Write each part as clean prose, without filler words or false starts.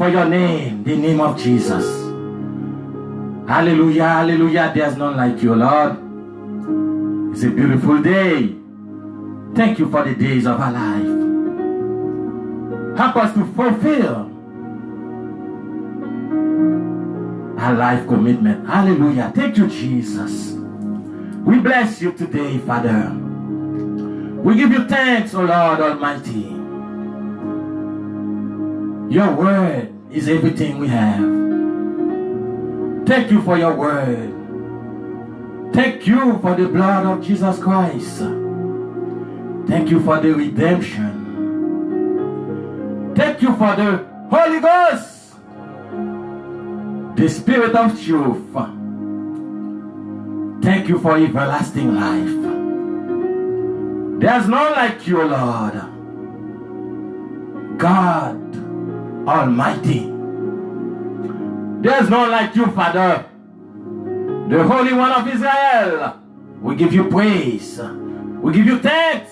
for your name, the name of Jesus. Hallelujah, hallelujah. There's none like you, Lord. It's a beautiful day. Thank you for the days of our life. Help us to fulfill our life commitment. Hallelujah. Thank you, Jesus. We bless you today, Father. We give you thanks, O Lord Almighty. Your word is everything we have. Thank you for your word. Thank you for the blood of Jesus Christ. Thank you for the redemption. Thank you for the Holy Ghost, the Spirit of truth. Thank you for everlasting life. There's none like you, Lord. God Almighty. There's none like you, Father, the Holy One of Israel. We give you praise. We give you thanks.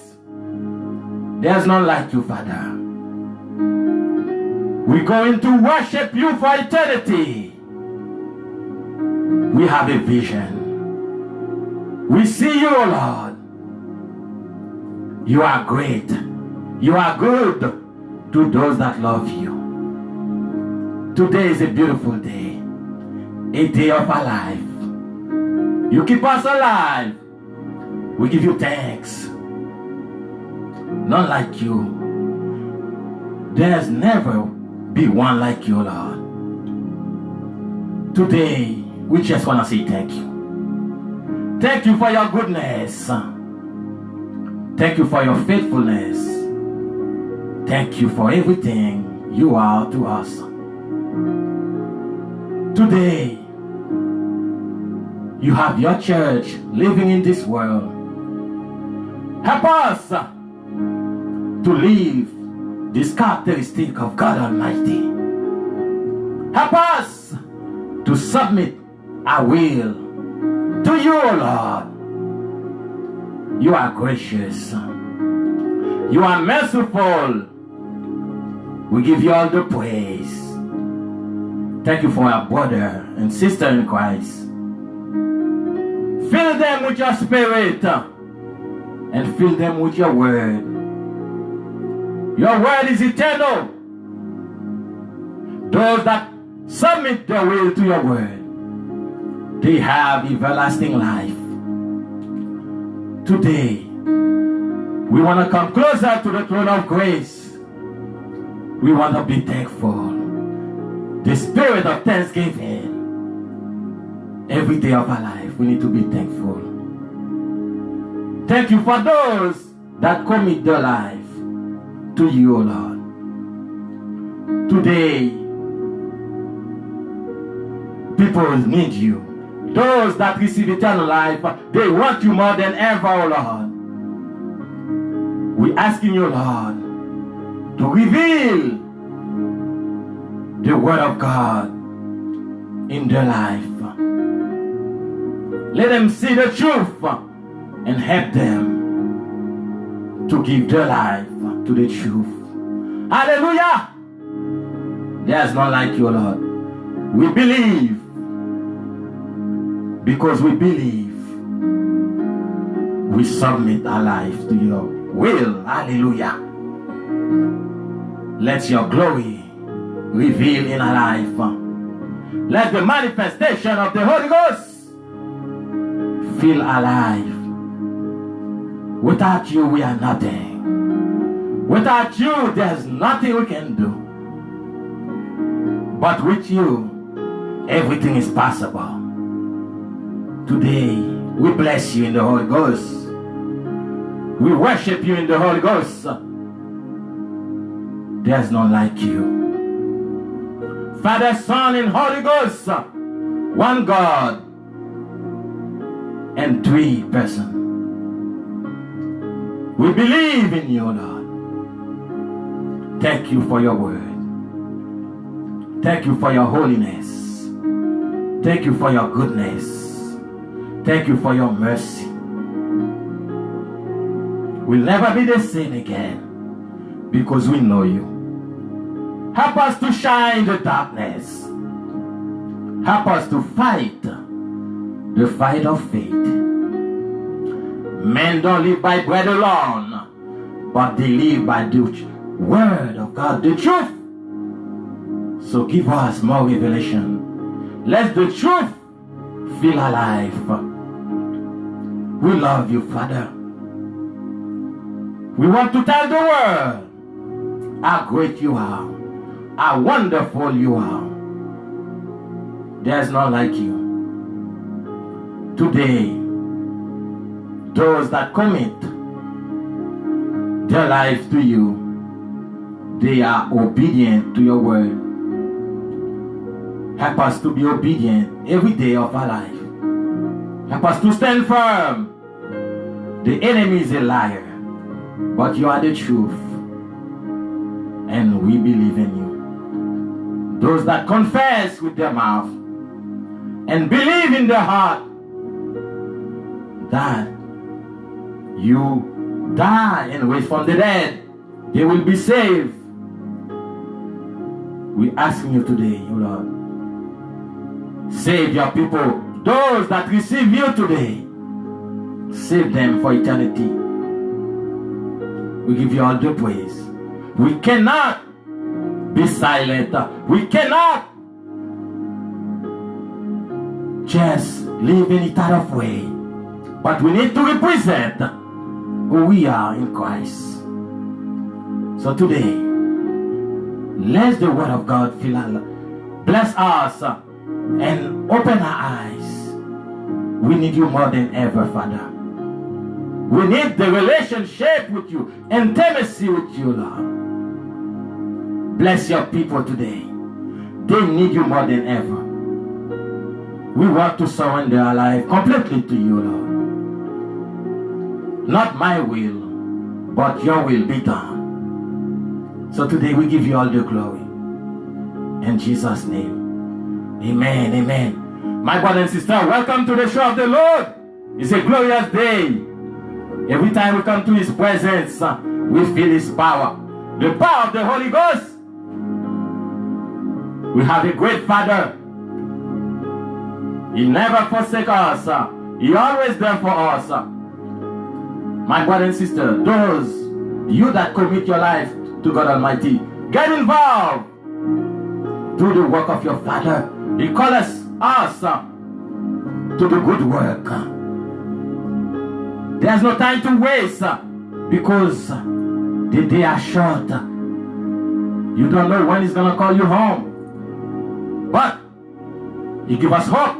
There's none like you, Father. We're going to worship you for eternity. We have a vision. We see you, Lord. You are great. You are good to those that love you. Today is a beautiful day. A day of our life. You keep us alive. We give you thanks. None like you. There's never be one like you, Lord. Today, we just want to say thank you. Thank you for your goodness. Thank you for your faithfulness. Thank you for everything you are to us. Today, you have your church living in this world. Help us to live this characteristic of God Almighty. Help us to submit our will to you, Lord. You are gracious. You are merciful. We give you all the praise. Thank you for our brother and sister in Christ. Fill them with your spirit and fill them with your word. Your word is eternal. Those that submit their will to your word, they have everlasting life. Today, we want to come closer to the throne of grace. We want to be thankful. The spirit of thanksgiving. Every day of our life, we need to be thankful. Thank you for those that commit their life to you, O Lord. Today, people need you. Those that receive eternal life, they want you more than ever, O Lord. We're asking you, Lord, to reveal the word of God in their life. Let them see the truth and help them to give their life to the truth. Hallelujah! There's none like you, Lord. We believe. Because we believe, we submit our life to your will. Hallelujah. Let your glory reveal in our life. Let the manifestation of the Holy Ghost fill our life. Without you, we are nothing. Without you, there's nothing we can do. But with you, everything is possible. Today, we bless you in the Holy Ghost. We worship you in the Holy Ghost. There's none like you. Father, Son, and Holy Ghost, one God and three persons. We believe in you, Lord. Thank you for your word. Thank you for your holiness. Thank you for your goodness. Thank you for your mercy. We'll never be the same again because we know you. Help us to shine the darkness. Help us to fight the fight of faith. Men don't live by bread alone, but they live by the word of God, the truth. So give us more revelation. Let the truth feel alive. We love you, Father. We want to tell the world how great you are, how wonderful you are. There's none like you. Today, those that commit their lives to you, they are obedient to your word. Help us to be obedient every day of our life. Help us to stand firm. The enemy is a liar, but you are the truth, and we believe in you. Those that confess with their mouth and believe in their heart that you die and raise from the dead, they will be saved. We asking you today, O Lord, save your people. Those that receive you today, save them for eternity. We give you all the praise. We cannot be silent. We cannot just live in a type of way, but we need to represent who we are in Christ. So today, let the word of God fill our, bless us and open our eyes. We need you more than ever, Father. We need the relationship with you, intimacy with you, Lord. Bless your people today. They need you more than ever. We want to surrender our life completely to you, Lord. Not my will, but your will be done. So today we give you all the glory. In Jesus' name. Amen, amen. My brother and sister, welcome to the show of the Lord. It's a glorious day. Every time we come to his presence, we feel his power. The power of the Holy Ghost. We have a great Father. He never forsakes us. He always there for us. My brother and sister, those you that commit your life to God Almighty, get involved. Do the work of your Father. He calls us to the good work. There's no time to waste because the day are short. You don't know when he's going to call you home. But he give us hope.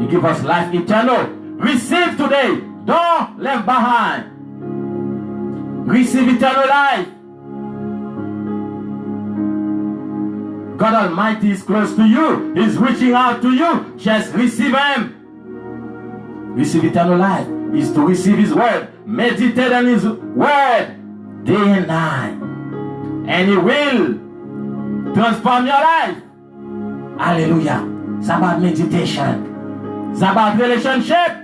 He give us life eternal. Receive today. Don't leave behind. Receive eternal life. God Almighty is close to you. He's reaching out to you. Just receive him. Receive eternal life is to receive his word. Meditate on his word day and night. And he will transform your life. Hallelujah. It's about meditation. It's about relationship.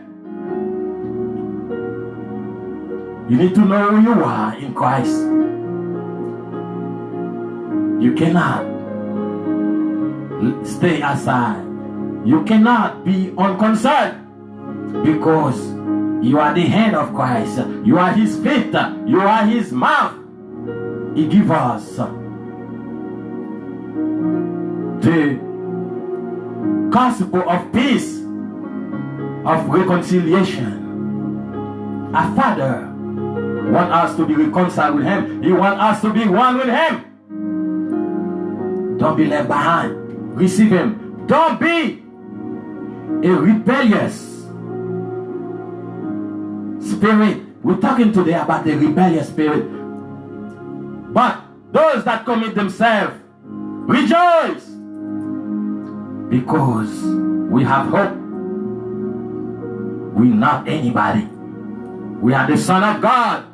You need to know who you are in Christ. You cannot stay aside. You cannot be unconcerned because you are the hand of Christ. You are his feet. You are his mouth. He gives us the gospel of peace, of reconciliation. Our Father wants us to be reconciled with him. He wants us to be one with him. Don't be left behind. Receive him. Don't be a rebellious spirit. We're talking today about the rebellious spirit. But those that commit themselves, rejoice, because we have hope. We're not anybody. We are the Son of God.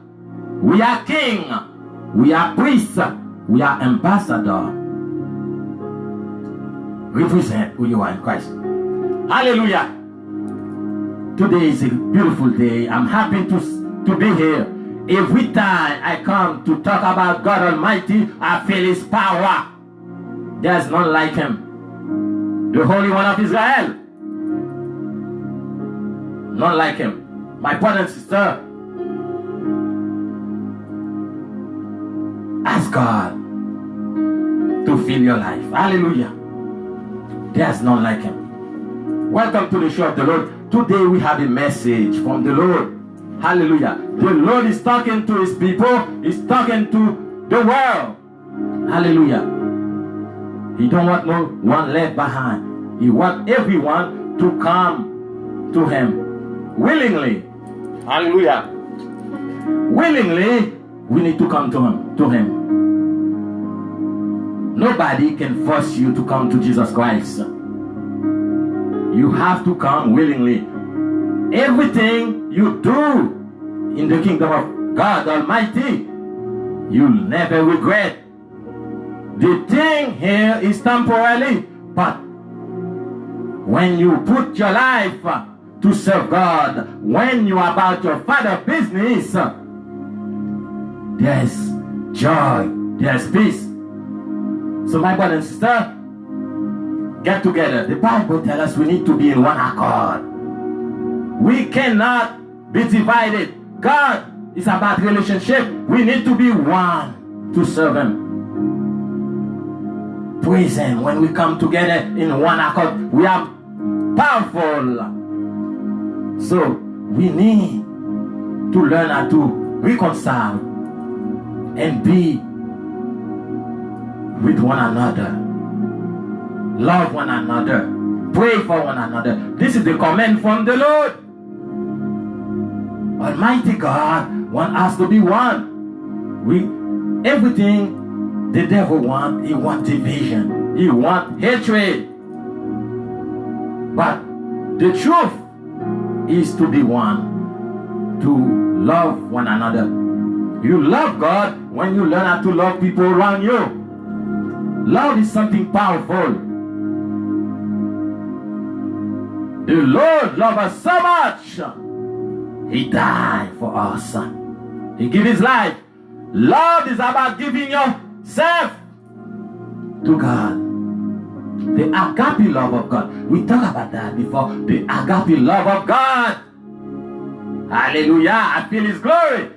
We are king. We are priest. We are ambassador. Represent who you are in Christ. Hallelujah. Today is a beautiful day. I'm happy to be here. Every time I come to talk about God Almighty, I feel His power. There's none like Him. The Holy One of Israel. None like Him. My brother and sister, ask God to fill your life. Hallelujah. There's none like Him. Welcome to the show of the Lord. Today we have a message from the Lord. Hallelujah. The Lord is talking to His people. He's talking to the world. Hallelujah. He don't want no one left behind. He wants everyone to come to Him willingly. Hallelujah. Willingly, we need to come to Him. Nobody can force you to come to Jesus Christ. You have to come willingly. Everything you do in the kingdom of God Almighty, you'll never regret. The thing here is temporary, but when you put your life to serve God, when you are about your Father's business, there's joy, there's peace. So my brother and sister, get together. The Bible tells us we need to be in one accord. We cannot be divided. God is about relationship. We need to be one to serve Him. Praise Him. When we come together in one accord, we are powerful. So we need to learn how to reconcile and be with one another. Love one another. Pray for one another. This is the command from the Lord. Almighty God wants us to be one. Everything the devil wants, he wants division. He wants hatred. But the truth is to be one. To love one another. You love God when you learn how to love people around you. Love is something powerful. The Lord loves us so much. He died for us. He gave His life. Love is about giving yourself to God. The agape love of God. We talked about that before. The agape love of God. Hallelujah. I feel His glory.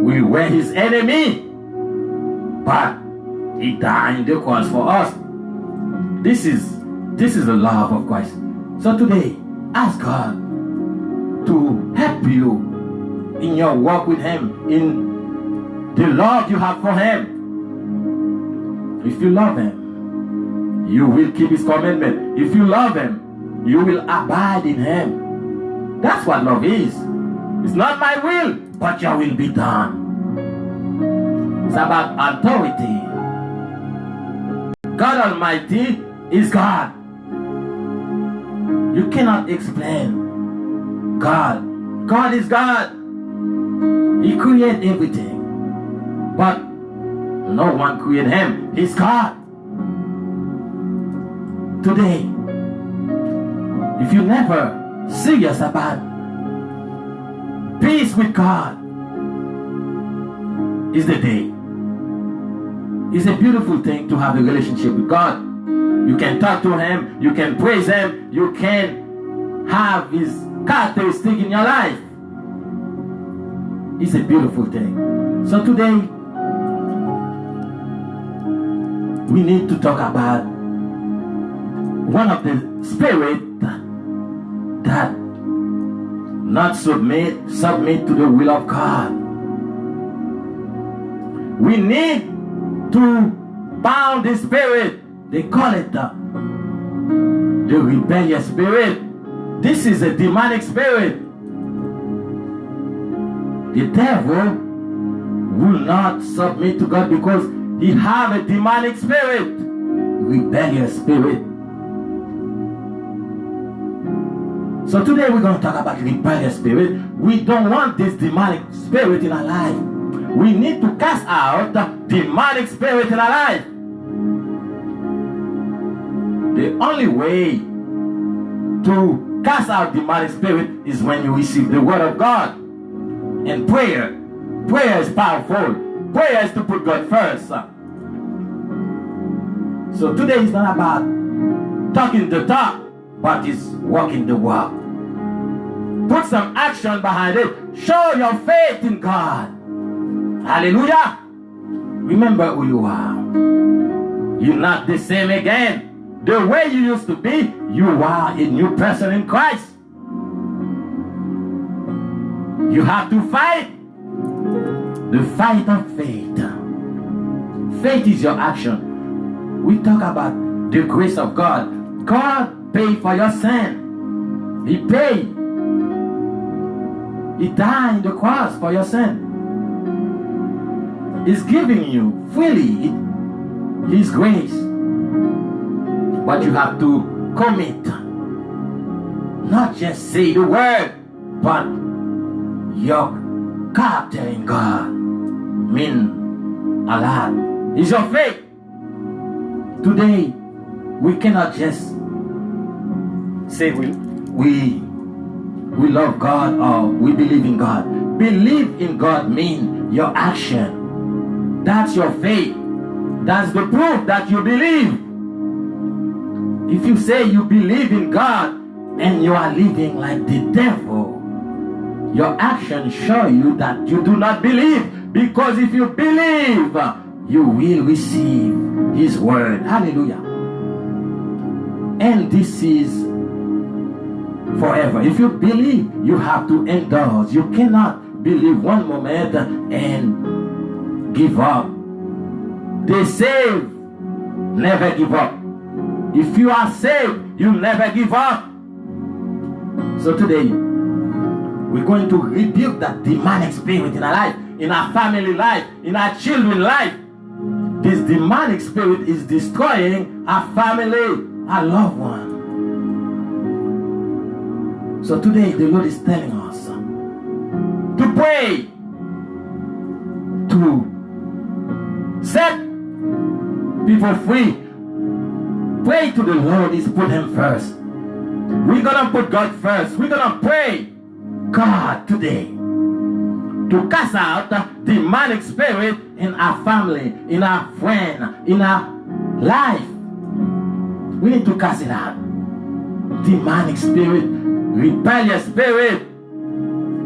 We were His enemy, but He died on the cross for us. This is the love of Christ. So today, ask God to help you in your walk with Him, in the love you have for Him. If you love Him, you will keep His commandment. If you love Him, you will abide in Him. That's what love is. It's not my will, but your will be done. It's about authority. God Almighty is God. You cannot explain God. God is God. He created everything. But no one created Him. He's God. Today, if you never serious about peace with God, is the day. It's a beautiful thing to have a relationship with God. You can talk to Him, you can praise Him, you can have His characteristic in your life. It's a beautiful thing. So today, we need to talk about one of the spirit that not submit to the will of God. We need to bound the spirit. They call it the rebellious spirit. This is a demonic spirit. The devil will not submit to God because he have a demonic spirit, rebellious spirit. So today we're going to talk about rebellious spirit. We don't want this demonic spirit in our life. We need to cast out the demonic spirit in our life. The only way to cast out demonic spirit is when you receive the word of God. And prayer is powerful. Prayer is to put God first. So today is not about talking the talk, but it's walking the walk. Put some action behind it. Show your faith in God. Hallelujah. Remember who you are. You're not the same again. The way you used to be, you are a new person in Christ. You have to fight the fight of faith. Faith is your action. We talk about the grace of God. God paid for your sin. He paid. He died on the cross for your sin. He's giving you freely His grace. But you have to commit. Not just say the word, but your character in God mean a lot. It's your faith. Today, we cannot just say we love God or we believe in God. Believe in God means your action. That's your faith. That's the proof that you believe. If you say you believe in God and you are living like the devil, your actions show you that you do not believe. Because if you believe, you will receive His word. Hallelujah. And this is forever. If you believe, you have to indulge. You cannot believe one moment and give up. They say, never give up. If you are saved, you never give up. So today, we're going to rebuke that demonic spirit in our life, in our family life, in our children's life. This demonic spirit is destroying our family, our loved one. So today, the Lord is telling us to pray, to set people free. Pray to the Lord is put Him first. We're going to put God first. We're going to pray God today to cast out the demonic spirit in our family, in our friend, in our life. We need to cast it out. Demonic spirit, rebellious spirit,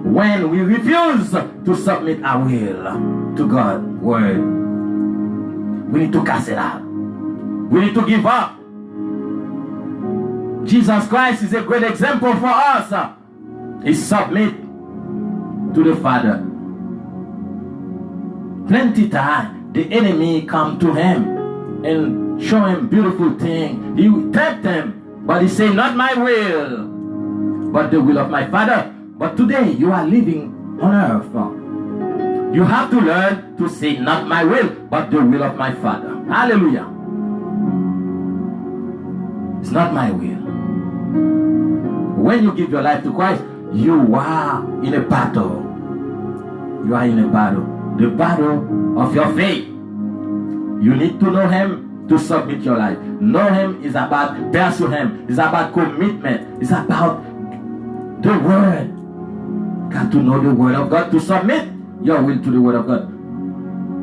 when we refuse to submit our will to God's word. We need to cast it out. We need to give up. Jesus Christ is a great example for us. He submit to the Father. Plenty time the enemy come to him and show him beautiful things. He tempt him, but he say, not my will, but the will of my Father. But today you are living on earth. You have to learn to say, not my will, but the will of my Father. Hallelujah. It's not my will. When you give your life to Christ, you are in a battle. You are in a battle. The battle of your faith. You need to know Him to submit your life. Know Him is about pursue Him. It's about commitment. It's about the Word. Got to know the Word of God to submit your will to the Word of God.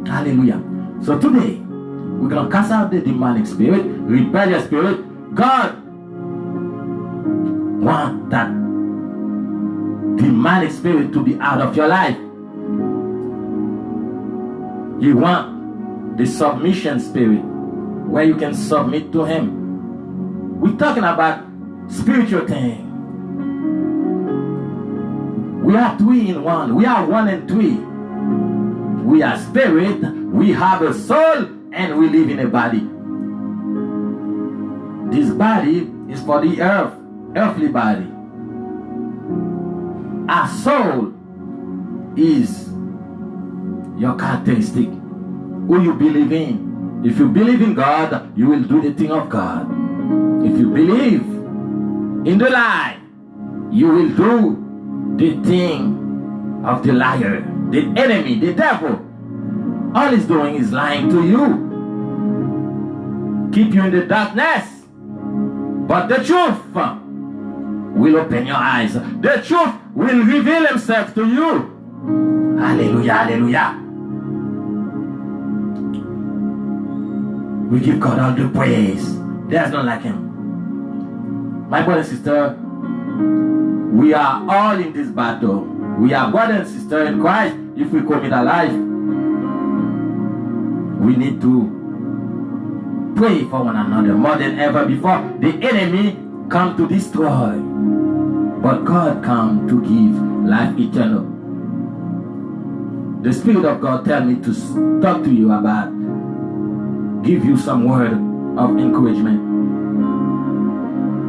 Hallelujah. So today, we're going to cast out the demonic spirit, rebellious spirit. God wants that demonic spirit to be out of your life. He wants the submission spirit where you can submit to Him. We're talking about spiritual things. We are three in one. We are one and three. We are spirit, we have a soul, and we live in a body. This body is for the earth, earthly body. Our soul is your characteristic, who you believe in. If you believe in God, you will do the thing of God. If you believe in the lie, you will do the thing of the liar, the enemy, the devil. All he's doing is lying to you. Keep you in the darkness. But the truth will open your eyes. The truth will reveal himself to you. Hallelujah, hallelujah. We give God all the praise. There's none like him. My brother and sister, we are all in this battle. We are brother and sister in Christ. If we commit our life, we need to pray for one another more than ever before. The enemy come to destroy, but God come to give life eternal. The Spirit of God tell me to talk to you about, give you some word of encouragement.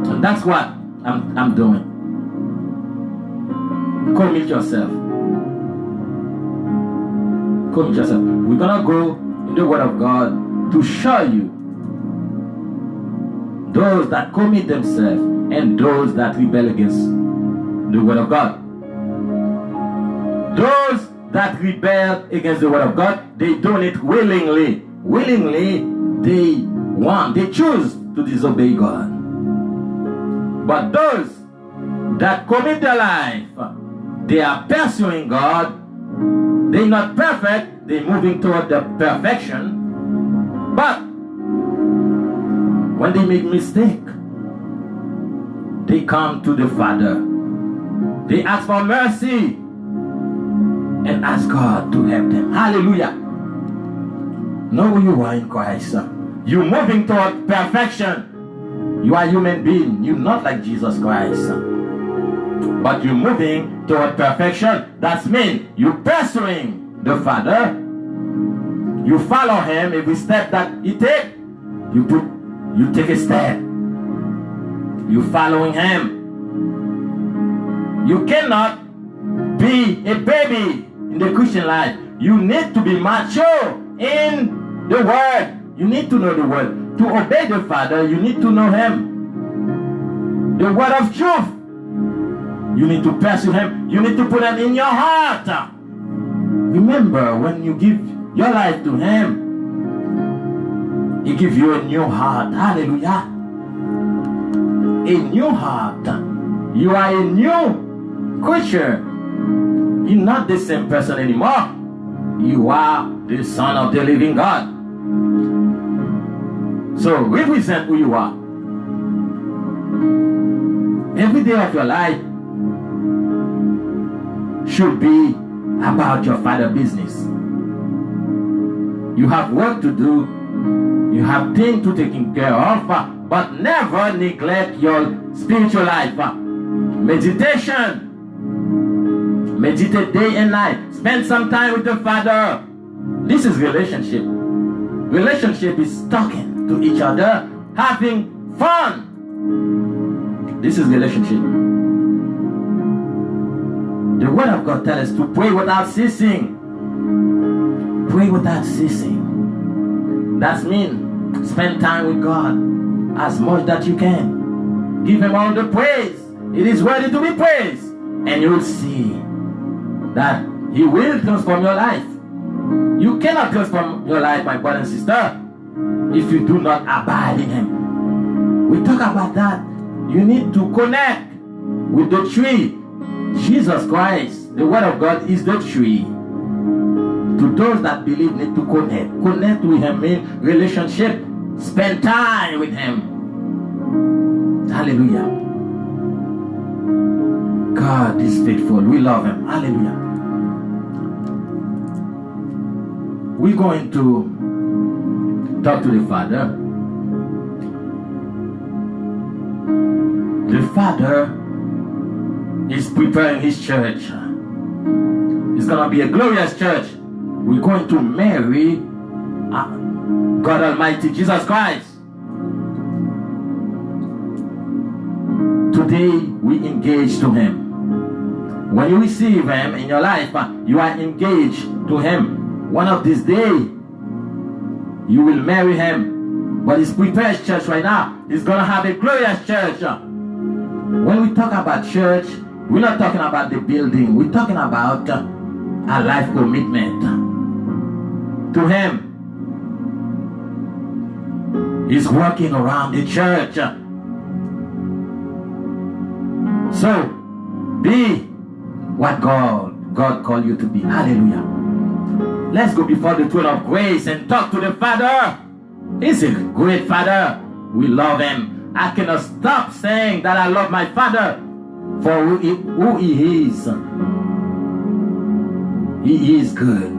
And that's what I'm doing. Commit yourself. Commit yourself. We're gonna go in the Word of God to show you those that commit themselves and those that rebel against the Word of God. Those that rebel against the Word of God, they do it willingly. Willingly, they choose to disobey God. But those that commit their life, they are pursuing God. They're not perfect, they're moving toward the perfection. But when they make mistake, they come to the Father. They ask for mercy and ask God to help them. Hallelujah. Know who you are in Christ. You're moving toward perfection. You are a human being. You're not like Jesus Christ. But you're moving toward perfection. That means you're pursuing the Father. You follow him every step that he takes. You take a step. You're following him. You cannot be a baby in the Christian life. You need to be mature in the Word. You need to know the Word. To obey the Father, you need to know him. The Word of truth. You need to pursue him. You need to put him in your heart. Remember, when you give your life to him, he gives you a new heart. Hallelujah. A new heart. You are a new creature. You're not the same person anymore. You are the Son of the living God. So represent who you are. Every day of your life should be about your Father's business. You have work to do. You have things to take care of, but never neglect your spiritual life. Meditation. Meditate day and night. Spend some time with the Father. This is relationship. Relationship is talking to each other, having fun. This is relationship. The Word of God tells us to pray without ceasing. Pray without ceasing. That means spend time with God as much that you can. Give him all the praise. It is worthy to be praised. And you will see that he will transform your life. You cannot transform your life, my brother and sister, if you do not abide in him. We talk about that. You need to connect with the tree. Jesus Christ, the Word of God, is the tree. To those that believe, need to connect. Connect with him in relationship. Spend time with him. Hallelujah. God is faithful. We love him. Hallelujah. We're going to talk to the Father. The Father is preparing his church. It's going to be a glorious church. We're going to marry God Almighty, Jesus Christ. Today, we engage to him. When you receive him in your life, you are engaged to him. One of these days, you will marry him. But he's prepared church right now. He's going to have a glorious church. When we talk about church, we're not talking about the building. We're talking about a life commitment to him. He's working around the church. So, be what God called you to be. Hallelujah. Let's go before the throne of grace and talk to the Father. He's a great Father. We love Him. I cannot stop saying that I love my Father for who He is. He is good.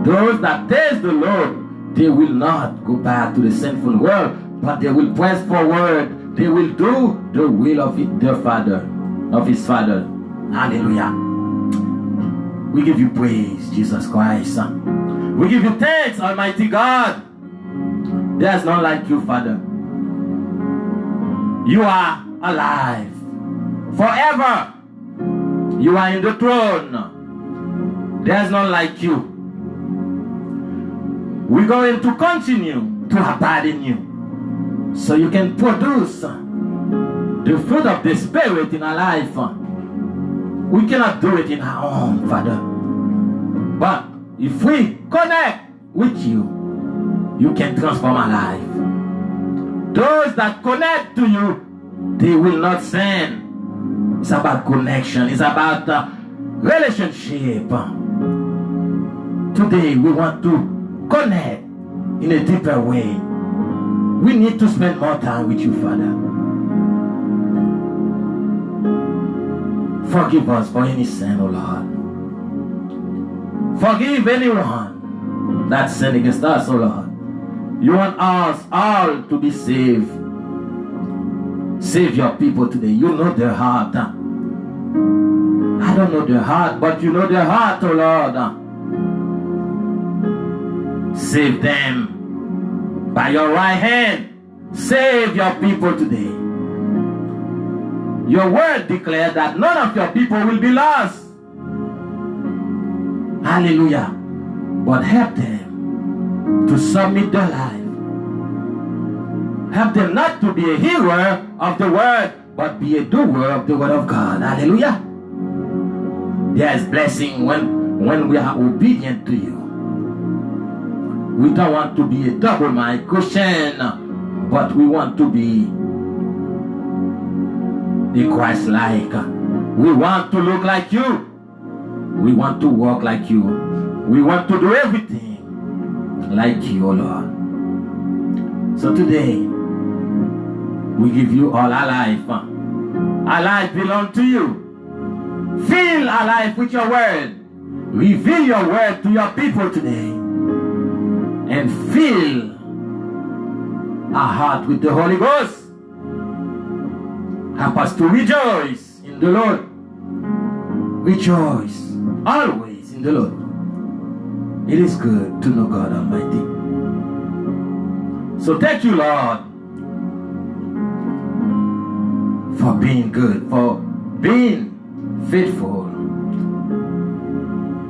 Those that taste the Lord, they will not go back to the sinful world, but they will press forward. They will do the will of their Father, of His Father. Hallelujah. We give you praise, Jesus Christ. We give you thanks, Almighty God. There's none like you, Father. You are alive forever. You are in the throne. There's none like you. We're going to continue to abide in you, so you can produce the fruit of the Spirit in our life. We cannot do it in our own, Father. But if we connect with you, you can transform our life. Those that connect to you, they will not sin. It's about connection. It's about relationship. Today we want to connect in a deeper way. We need to spend more time with you, Father. Forgive us for any sin, O Lord. Forgive anyone that sinned against us, O Lord. You want us all to be saved. Save your people today. You know their heart. I don't know their heart, but you know their heart, O Lord. Save them by your right hand. Save your people today. Your word declares that none of your people will be lost. Hallelujah. But help them to submit their life. Help them not to be a hearer of the word, but be a doer of the word of God. Hallelujah. There is blessing when we are obedient to you. We don't want to be a double-minded Christian, but we want to be the Christ-like. We want to look like you. We want to walk like you. We want to do everything like you, O Lord. So today, we give you all our life. Our life belongs to you. Fill our life with your word. Reveal your word to your people today. And fill our heart with the Holy Ghost. Help us to rejoice in the Lord. Rejoice always in the Lord. It is good to know God Almighty. So thank you, Lord, for being good, for being faithful.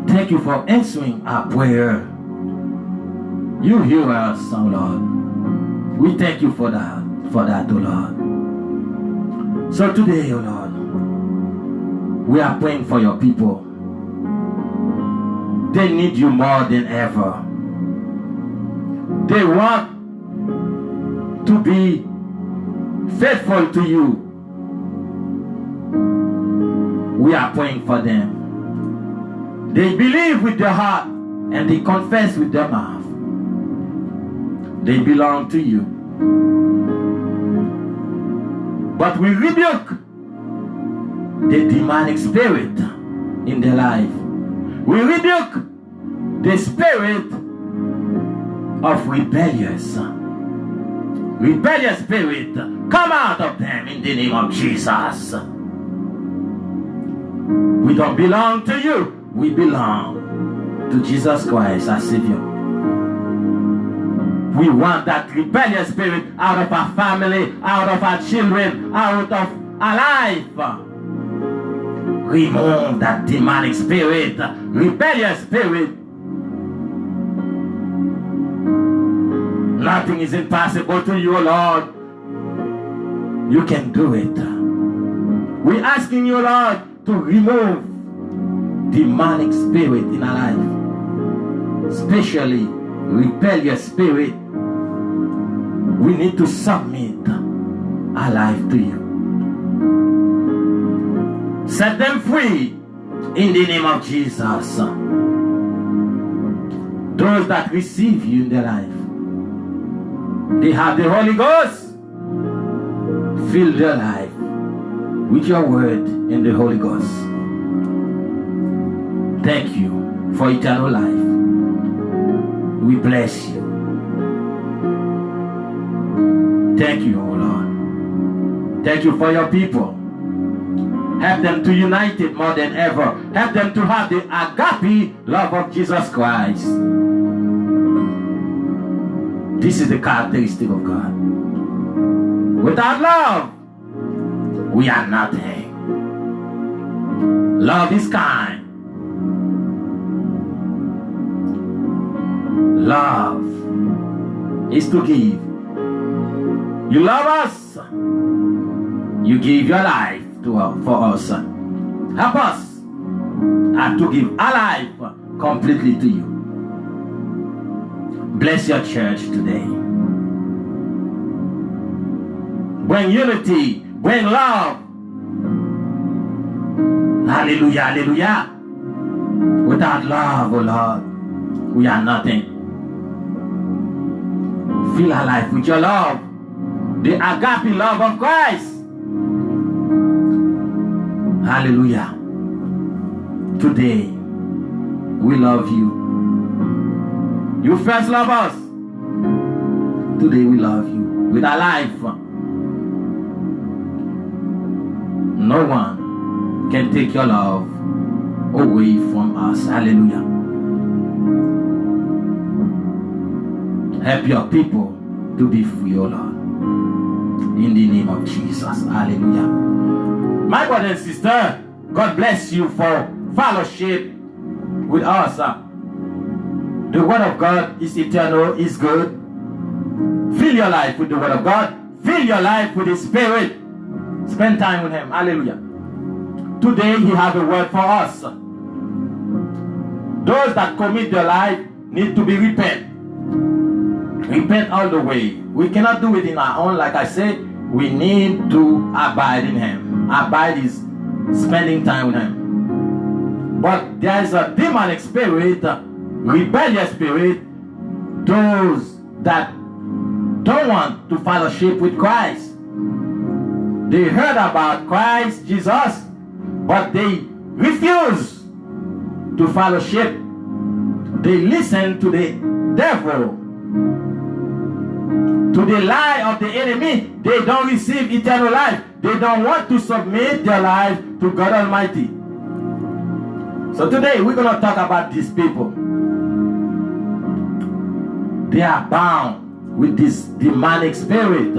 Thank you for answering our prayer. You hear us, oh Lord. We thank you for that, oh Lord. So today, oh Lord, we are praying for your people. They need you more than ever. They want to be faithful to you. We are praying for them. They believe with their heart and they confess with their mouth. They belong to you. But we rebuke the demonic spirit in their life. We rebuke the spirit of rebellious spirit. Come out of them in the name of Jesus. We don't belong to you. We belong to Jesus Christ, our Savior. We want that rebellious spirit out of our family, out of our children, out of our life. Remove that demonic spirit, rebellious spirit. Nothing is impossible to you, Lord. You can do it. We're asking you, Lord, to remove demonic spirit in our life, especially rebellious spirit. We need to submit our life to you. Set them free in the name of Jesus. Those that receive you in their life, they have the Holy Ghost. Fill their life with your word and the Holy Ghost. Thank you for eternal life. We bless you. Thank you, O Lord. Thank you for your people. Help them to unite it more than ever. Help them to have the agape love of Jesus Christ. This is the characteristic of God. Without love, we are nothing. Love is kind. Love is to give. You love us, you give your life for us. Help us to give our life completely to you. Bless your church today. Bring unity, bring love. Hallelujah, hallelujah. Without love, oh Lord, we are nothing. Fill our life with your love, the agape love of Christ. Hallelujah. Today, we love you. You first love us. Today, we love you with our life. No one can take your love away from us. Hallelujah. Help your people to be free, O Lord. In the name of Jesus. Hallelujah. My brother and sister, God bless you for fellowship with us. The word of God is eternal, is good. Fill your life with the word of God. Fill your life with His Spirit. Spend time with Him. Hallelujah. Today He has a word for us. Those that commit their life need to be repent. Repent all the way. We cannot do it in our own. Like I said, we need to abide in Him. Abide is spending time with Him. But there is a demonic spirit, rebellious spirit, those that don't want to fellowship with Christ. They heard about Christ Jesus, but they refuse to fellowship. They listen to the devil, to the lie of the enemy. They don't receive eternal life. They don't want to submit their life to God Almighty. So today we're going to talk about these people. They are bound with this demonic spirit.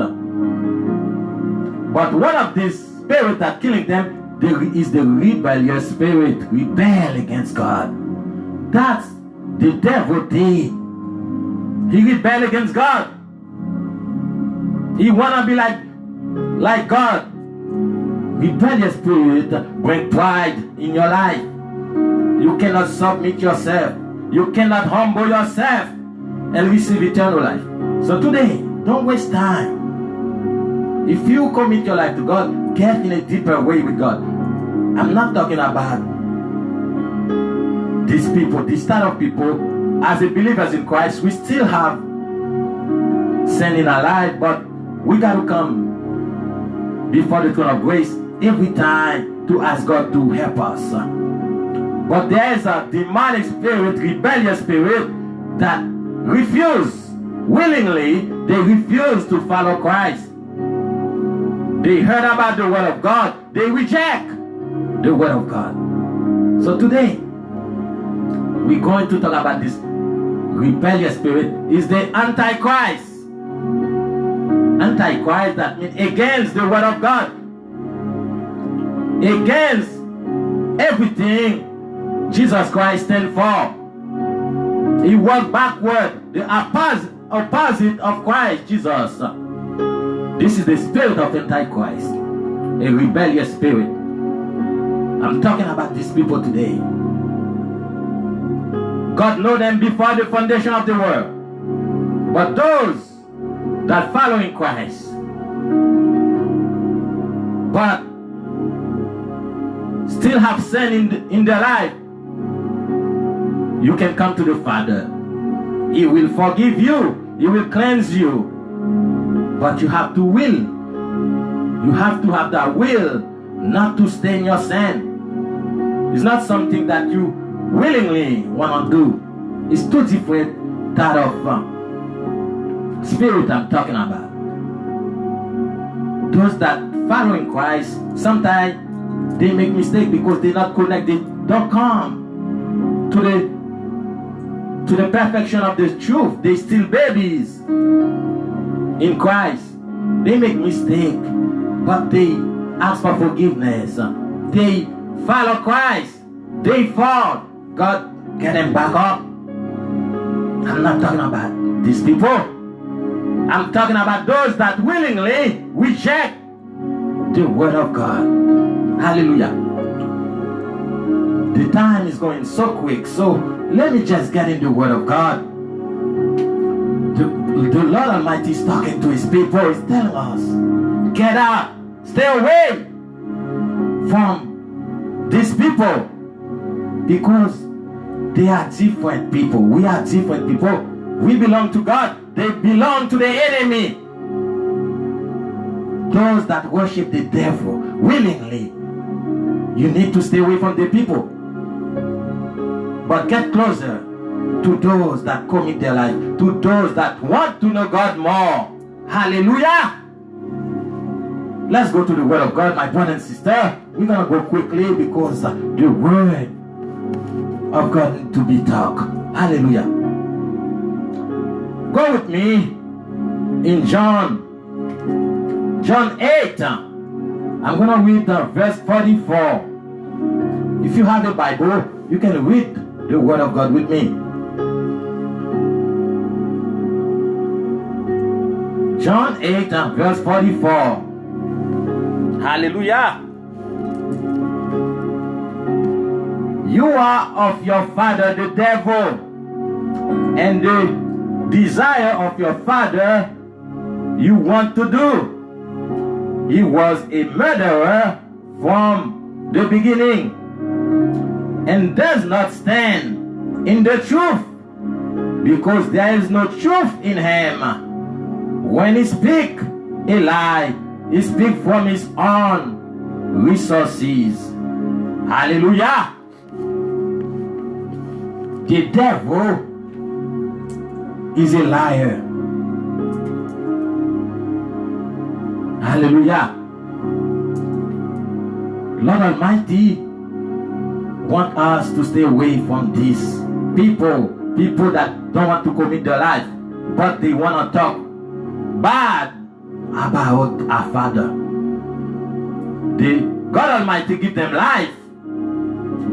But one of these spirits that killing them is the rebellious spirit. Rebel against God. That's the devil did. He rebelled against God. He wanna be like God. Rebellious spirit bring pride in your life. You cannot submit yourself. You cannot humble yourself and receive eternal life. So today, don't waste time. If you commit your life to God, get in a deeper way with God. I'm not talking about these people, this type of people. As a believers in Christ, we still have sin in our life, but we got to come before the throne of grace every time to ask God to help us. But there is a demonic spirit, rebellious spirit, that willingly, they refuse to follow Christ. They heard about the word of God. They reject the word of God. So today, we're going to talk about this rebellious spirit. Is the Antichrist. Antichrist, that means against the word of God. Against everything Jesus Christ stands for. He walked backward, the opposite of Christ Jesus. This is the spirit of Antichrist, a rebellious spirit. I'm talking about these people today. God knows them before the foundation of the world. But those that follow in Christ, but still have sin in their life, you can come to the Father. He will forgive you. He will cleanse you. But you have to will. You have to have that will not to stay in your sin. It's not something that you willingly want to do. It's two different type of spirit I'm talking about. Those that following Christ, sometimes they make mistakes because they're not connected. Don't come to the perfection of the truth. They still babies in Christ. They make mistake, but they ask for forgiveness. They follow Christ. They fall. God get them back up. I'm not talking about these people. I'm talking about those that willingly reject the word of God. Hallelujah. The time is going so quick, so let me just get in the word of God. The Lord Almighty is talking to his people. He's telling us, get up, stay away from these people, because they are different people. We are different people. We belong to God. They belong to the enemy. Those that worship the devil willingly, you need to stay away from the people. But get closer to those that commit their life, to those that want to know God more. Hallelujah. Let's go to the word of God, my brother and sister. We're going to go quickly because the word of God needs to be taught. Hallelujah. Go with me in John 8. I'm going to read verse 44. If you have a Bible, you can read the word of God with me. John 8 verse 44. Hallelujah. You are of your father the devil, and the desire of your father you want to do. He was a murderer from the beginning, and does not stand in the truth, because there is no truth in him. When he speaks a lie, he speaks from his own resources. Hallelujah. The devil is a liar. Hallelujah. Lord Almighty want us to stay away from these people that don't want to commit their life, but they want to talk bad about our Father. God Almighty give them life,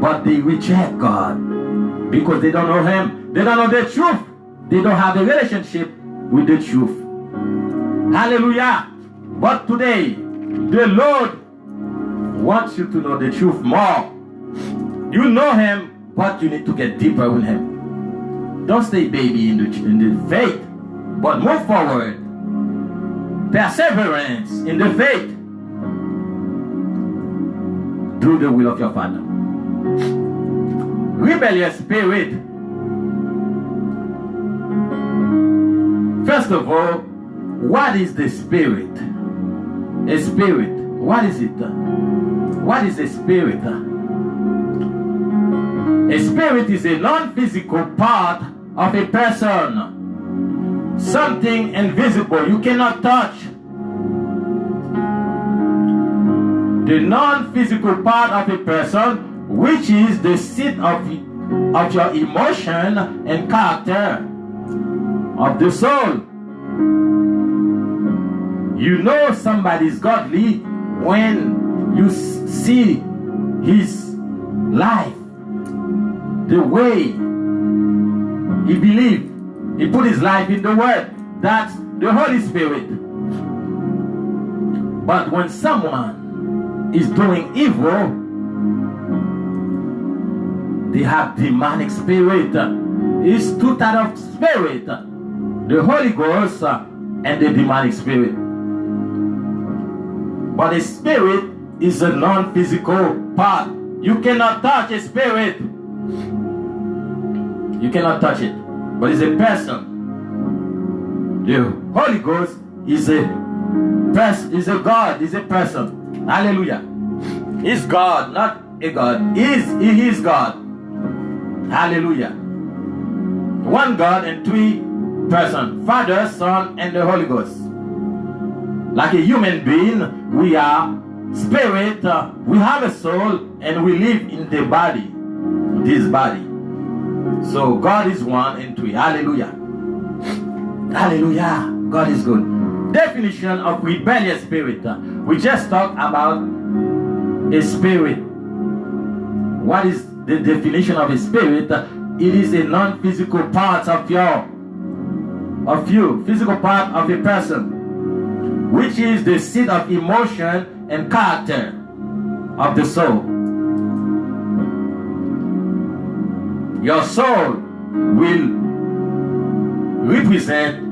but they reject God because they don't know Him. They don't know the truth. They don't have a relationship with the truth. Hallelujah. But today, the Lord wants you to know the truth more. You know Him, but you need to get deeper with Him. Don't stay baby in the faith, but move forward. Perseverance in the faith. Do the will of your Father. Rebellious spirit. First of all, what is the spirit? A spirit. What is it? What is a spirit? A spirit is a non-physical part of a person. Something invisible you cannot touch. The non-physical part of a person, which is the seat of your emotion and character of the soul. You know somebody's godly when you see his life, the way he believed. He put his life in the Word. That's the Holy Spirit. But when someone is doing evil, they have demonic spirit. It's two types of spirit: the Holy Ghost and the demonic spirit. But the spirit is a non-physical part You cannot touch a spirit. You cannot touch it. But it's a person. The Holy Ghost is a God, is a person. Hallelujah. He's God, not a God. He is God. Hallelujah. One God and three persons. Father, Son, and the Holy Ghost. Like a human being, we are spirit, we have a soul, and we live in the body. This body. So God is one and three. Hallelujah. Hallelujah. God is good. Definition of rebellious spirit. We just talked about a spirit. What is the definition of a spirit? It is a non-physical part of you, physical part of a person, which is the seat of emotion and character of the soul. Your soul will represent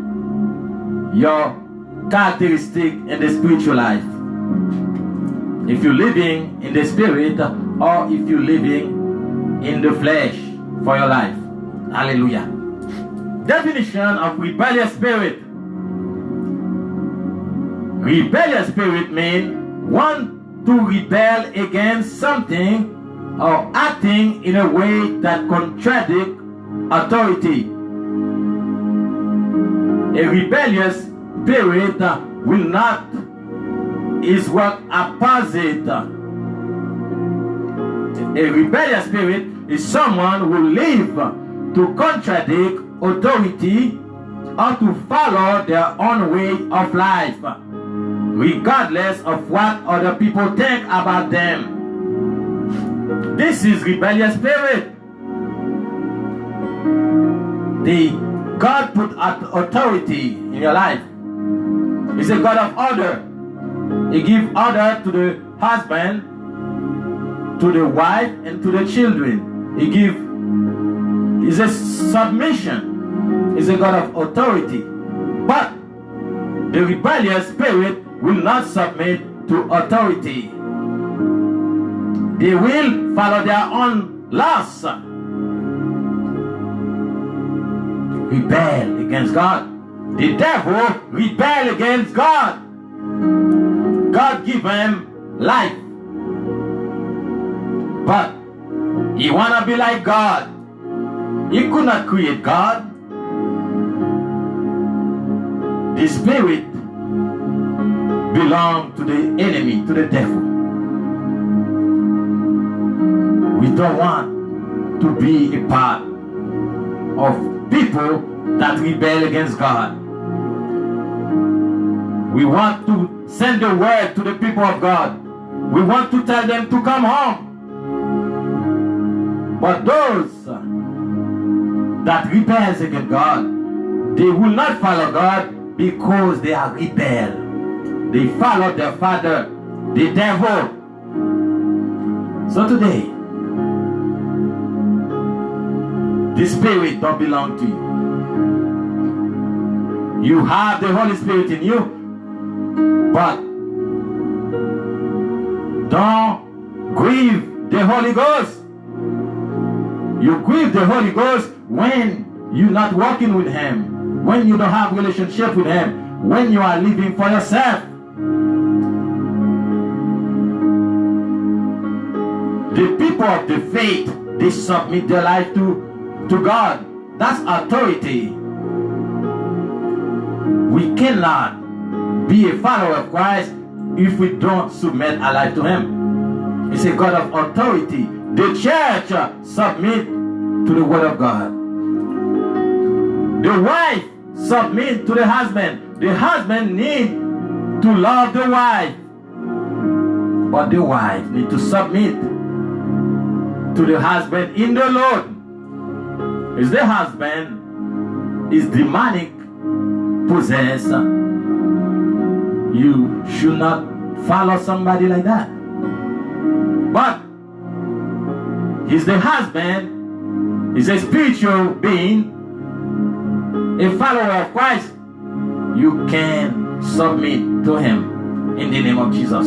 your characteristic in the spiritual life. If you're living in the spirit or if you're living in the flesh for your life. Hallelujah. Definition of rebellious spirit. Rebellious spirit means one to rebel against something or acting in a way that contradicts authority. A rebellious spirit will not is what opposite. A rebellious spirit is someone who lives to contradict authority or to follow their own way of life, regardless of what other people think about them. This is rebellious spirit. God put authority in your life. He's a God of order. He gives order to the husband, to the wife, and to the children. He's a submission. He's a God of authority. But the rebellious spirit will not submit to authority. They will follow their own lusts. Rebel against God. The devil rebel against God. God gave him life. But he wanna be like God. He could not create God. The spirit belongs to the enemy, to the devil. We don't want to be a part of people that rebel against God. We want to send the word to the people of God. We want to tell them to come home. But those that rebel against God, they will not follow God because they are rebel. They follow their father, the devil. So today, the spirit don't belong to you. You have the Holy Spirit in you, but don't grieve the Holy Ghost. You grieve the Holy Ghost when you're not working with Him, when you don't have relationship with Him, when you are living for yourself. The people of the faith, they submit their life to God. That's authority. We cannot be a follower of Christ if we don't submit our life to Him. It's a God of authority. The church submit to the word of God. The wife submit to the husband. The husband need to love the wife. But the wife need to submit to the husband in the Lord. If the husband is demonic possessed, you should not follow somebody like that. But he's the husband, he's a spiritual being, a follower of Christ. You can submit to him in the name of Jesus.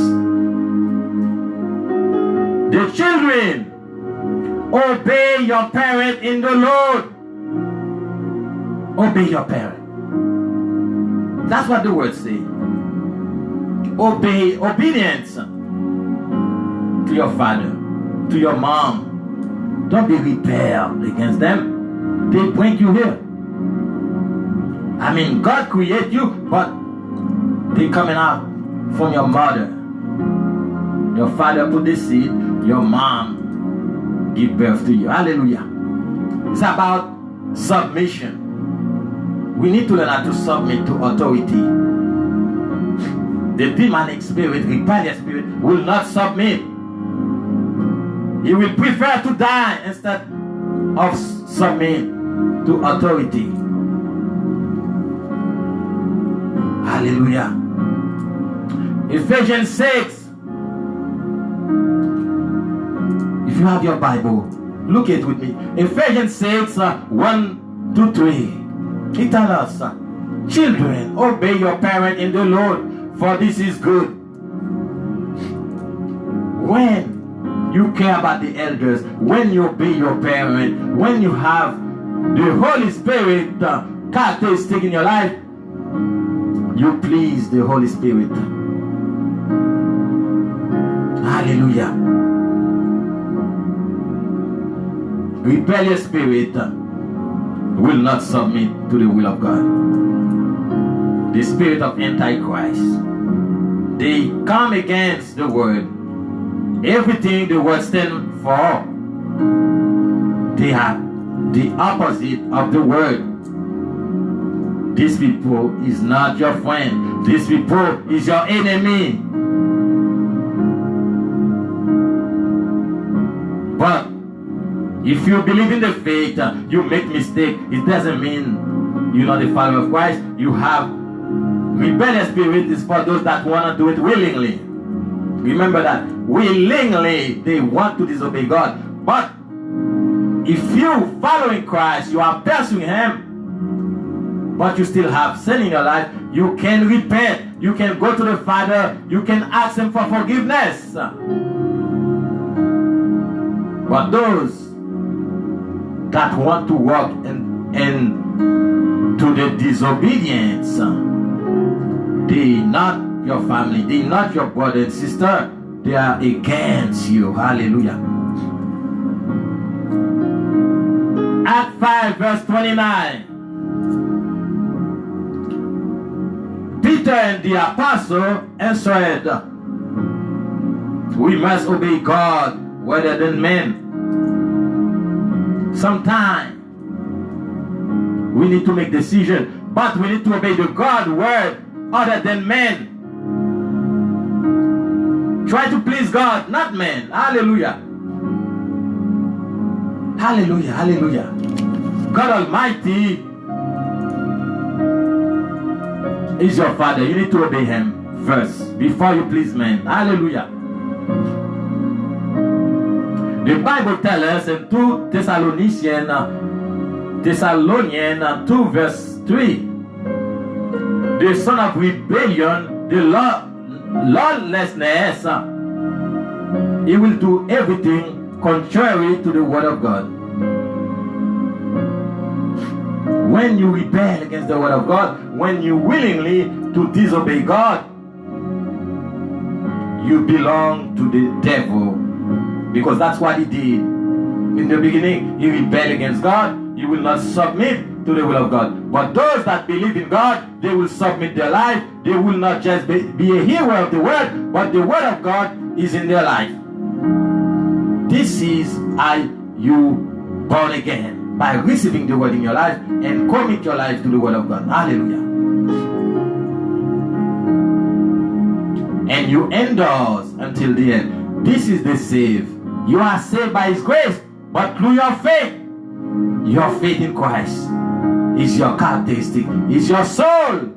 The children, obey your parent in the Lord. Obey your parent. That's what the word says. Obey, obedience to your father, to your mom. Don't be rebel against them. They bring you here. I mean, God created you, but they coming out from your mother. Your father put the seed, your mom give birth to you. Hallelujah. It's about submission. We need to learn how to submit to authority. The demonic spirit, rebellious spirit, will not submit. He will prefer to die instead of submit to authority. Hallelujah. Ephesians 6. If you have your Bible, look at it with me. Ephesians 6, 1 to 3. It tells us, children, obey your parent in the Lord, for this is good. When you care about the elders, when you obey your parent, when you have the Holy Spirit characteristic in your life, you please the Holy Spirit. Hallelujah. Rebellious spirit will not submit to the will of God. The spirit of Antichrist, they come against the word. Everything the word stands for, they are the opposite of the word. These people is not your friend. These people is your enemy. But if you believe in the faith, you make mistake, it doesn't mean you're not a follower of Christ. You have rebellious spirit is for those that want to do it willingly. Remember that. Willingly, they want to disobey God. But if you following Christ, you are pursuing Him, but you still have sin in your life, you can repent. You can go to the Father. You can ask Him for forgiveness. But those that want to walk in to the disobedience, they not your family, they not your brother and sister, they are against you. Hallelujah. Acts 5 verse 29. Peter and the apostle answered, we must obey God rather than men. Sometimes we need to make decisions, but we need to obey the God word other than men. Try to please God, not men. Hallelujah. Hallelujah. Hallelujah. God Almighty is your Father. You need to obey Him first before you please men. Hallelujah. The Bible tells us in 2 Thessalonians 2 verse 3, the son of rebellion, the lawlessness, he will do everything contrary to the word of God. When you rebel against the word of God, when you willingly to disobey God, you belong to the devil. Because that's what he did. In the beginning, he rebelled against God. He will not submit to the will of God. But those that believe in God, they will submit their life. They will not just be a hearer of the word, but the word of God is in their life. This is how you born again, by receiving the word in your life and commit your life to the word of God. Hallelujah. And you endorse until the end. This is the save. You are saved by His grace, but through your faith in Christ is your characteristic, is your soul.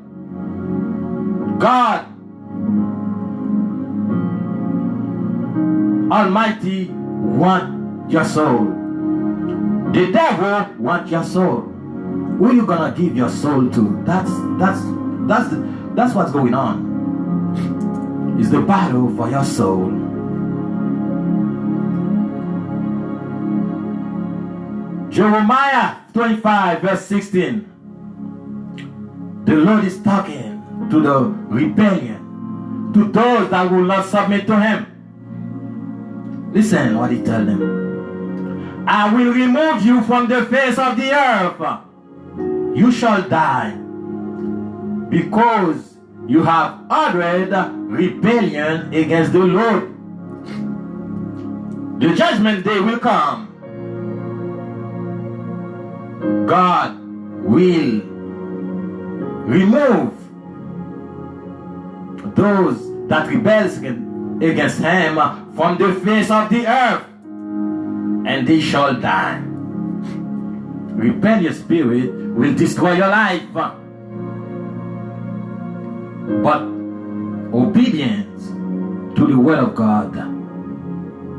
God Almighty wants your soul. The devil wants your soul. Who are you gonna give your soul to? That's what's going on. It's the battle for your soul. Jeremiah 25 verse 16. The Lord is talking to the rebellion, to those that will not submit to him. Listen what he tells them. I will remove you from the face of the earth. You shall die, because you have uttered rebellion against the Lord. The judgment day will come. God will remove those that rebel against him from the face of the earth, and they shall die. Rebellious spirit will destroy your life, but obedience to the word of God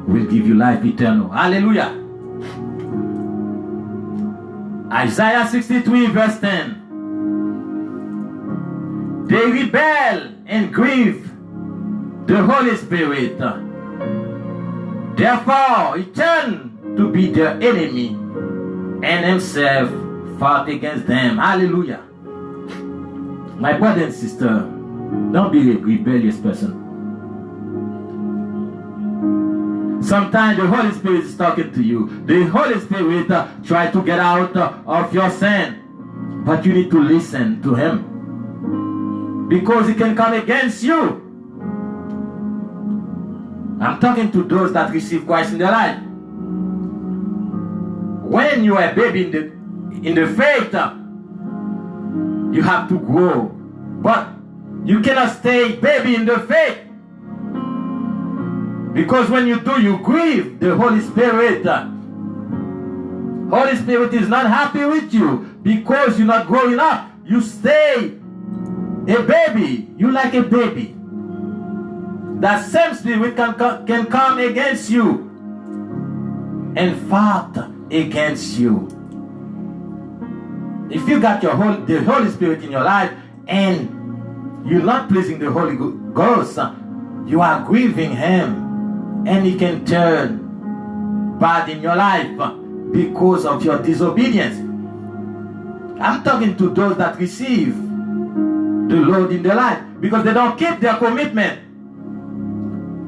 will give you life eternal. Hallelujah. Isaiah 63 verse 10. They rebel and grieve the Holy Spirit. Therefore, he turned to be their enemy and himself fought against them. Hallelujah. My brother and sister, don't be a rebellious person. Sometimes the Holy Spirit is talking to you. The Holy Spirit tries to get out of your sin. But you need to listen to him, because he can come against you. I'm talking to those that receive Christ in their life. When you are a baby in the faith, you have to grow. But you cannot stay baby in the faith, because when you do, you grieve the Holy Spirit. Holy Spirit is not happy with you because you're not growing up. You stay a baby. You like a baby. That same spirit can come against you and fight against you. If you got the Holy Spirit in your life and you're not pleasing the Holy Ghost, you are grieving him, and he can turn bad in your life because of your disobedience. I'm talking to those that receive the Lord in their life because they don't keep their commitment.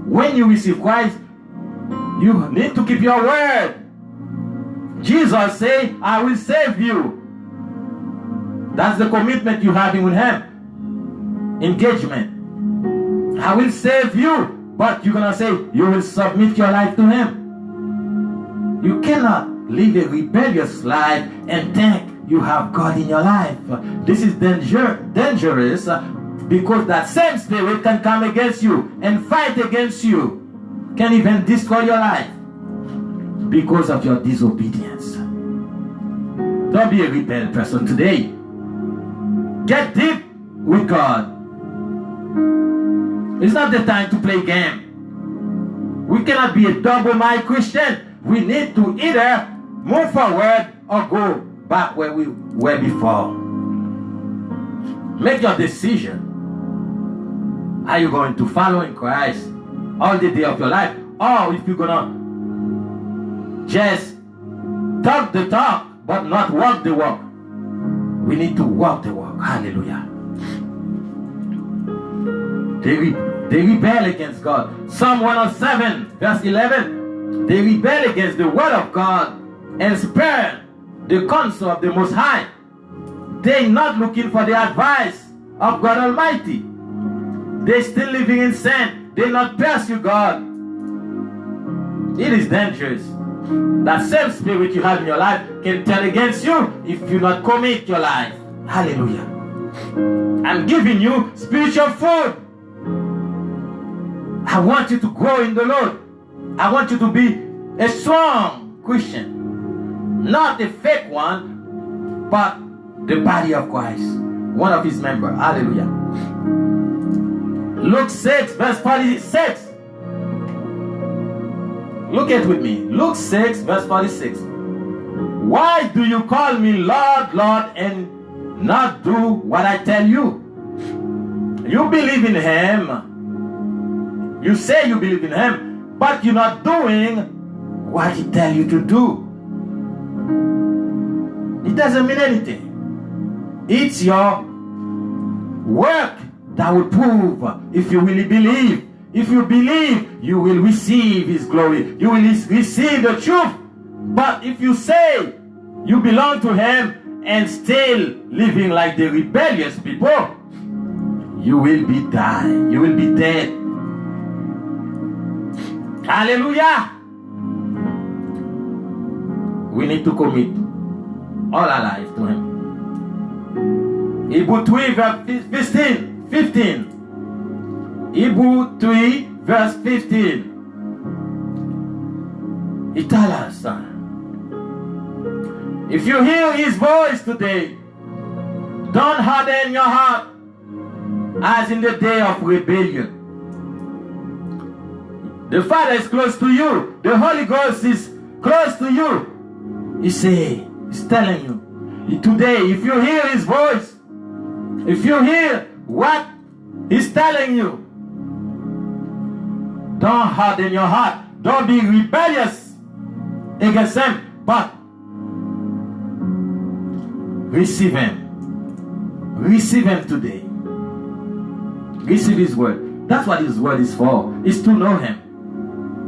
When you receive Christ, you need to keep your word. Jesus said, I will save you. That's the commitment you're having with him. Engagement. I will save you. But you're going to say you will submit your life to him. You cannot live a rebellious life and think you have God in your life. This is dangerous because that same spirit can come against you and fight against you. Can even destroy your life because of your disobedience. Don't be a rebel person today. Get deep with God. It's not the time to play game. We cannot be a double-minded Christian. We need to either move forward or go back where we were before. Make your decision. Are you going to follow in Christ all the day of your life? Or if you're going to just talk the talk but not walk the walk. We need to walk the walk. Hallelujah. They rebel against God. Psalm 107 verse 11. They rebel against the word of God and spurn the counsel of the Most High. They're not looking for the advice of God Almighty. They're still living in sin. They not pursue God. It is dangerous. That same spirit you have in your life can turn against you if you not commit your life. Hallelujah. I'm giving you spiritual food. I want you to grow in the Lord. I want you to be a strong Christian. Not a fake one, but the body of Christ. One of his members. Hallelujah. Luke 6 verse 46. Look at with me. Luke 6 verse 46. Why do you call me Lord, Lord, and not do what I tell you? You believe in him. You say you believe in him, but you're not doing what he tells you to do. It doesn't mean anything. It's your work that will prove if you really believe. If you believe, you will receive His glory. You will receive the truth. But if you say you belong to Him and still living like the rebellious people, you will be dying. You will be dead. Hallelujah. We need to commit all our life to Him. Hebrew 3 verse 15. Hebrew 3 verse 15. It tells us, if you hear His voice today, don't harden your heart as in the day of rebellion. The Father is close to you. The Holy Ghost is close to you. He's telling you, today, if you hear His voice, if you hear what He's telling you, don't harden your heart. Don't be rebellious against Him, but receive Him. Receive Him today. Receive His word. That's what His word is for. Is to know Him.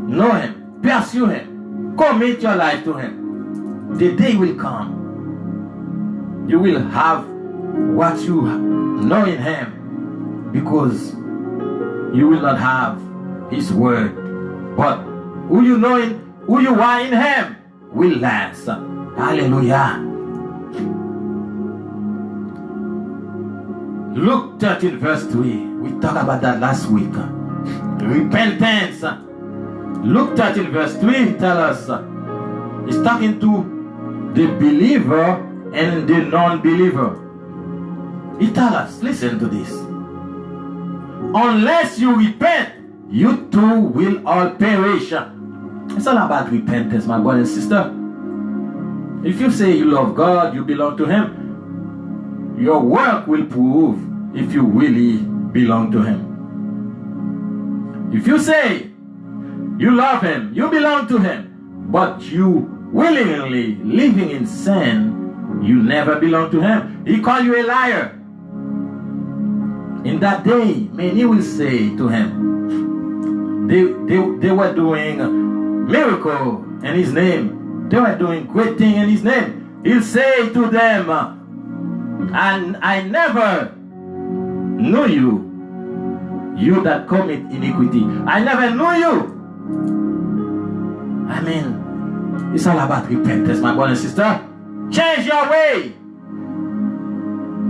Know Him. Pursue Him. Commit your life to Him. The day will come. You will have what you know in Him, because you will not have His word. But who you know in, who you are in Him will last. Hallelujah. Luke 13 verse 3. We talked about that last week. Repentance. Luke 13 verse 3 tells us, he's talking to the believer and the non-believer. He tells us, listen to this. Unless you repent, you too will all perish. It's all about repentance, my brother and sister. If you say you love God, you belong to Him, your work will prove if you really belong to Him. If you say you love Him, you belong to Him, but you willingly living in sin, you never belong to Him. He called you a liar. In that day, many will say to Him, they were doing miracle in His name. They were doing great things in His name. He'll say to them, and I never knew you, you that commit iniquity. I never knew you. I mean, it's all about repentance, my brother and sister. Change your way.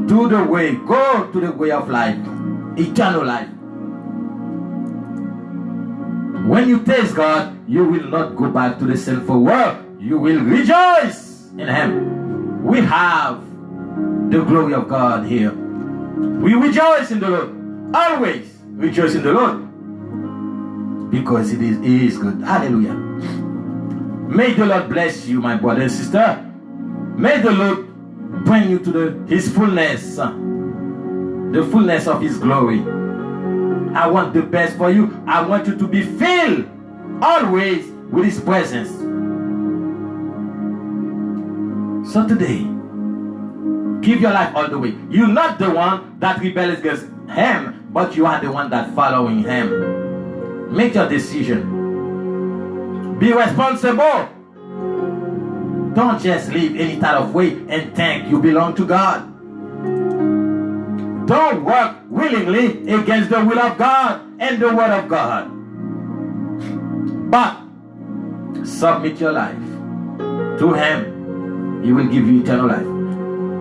Do the way. Go to the way of life. Eternal life. When you taste God, you will not go back to the sinful world. You will rejoice in Him. We have the glory of God here. We rejoice in the Lord. Always rejoice in the Lord. Because He is good. Hallelujah. May the Lord bless you, my brother and sister. May the Lord bring you to His fullness. The fullness of His glory. I want the best for you. I want you to be filled always with His presence. So today, give your life all the way. You're not the one that rebels against Him, but you are the one that following Him. Make your decision. Be responsible. Don't just live any type of way and think you belong to God. Don't work willingly against the will of God and the word of God. But submit your life to Him. He will give you eternal life.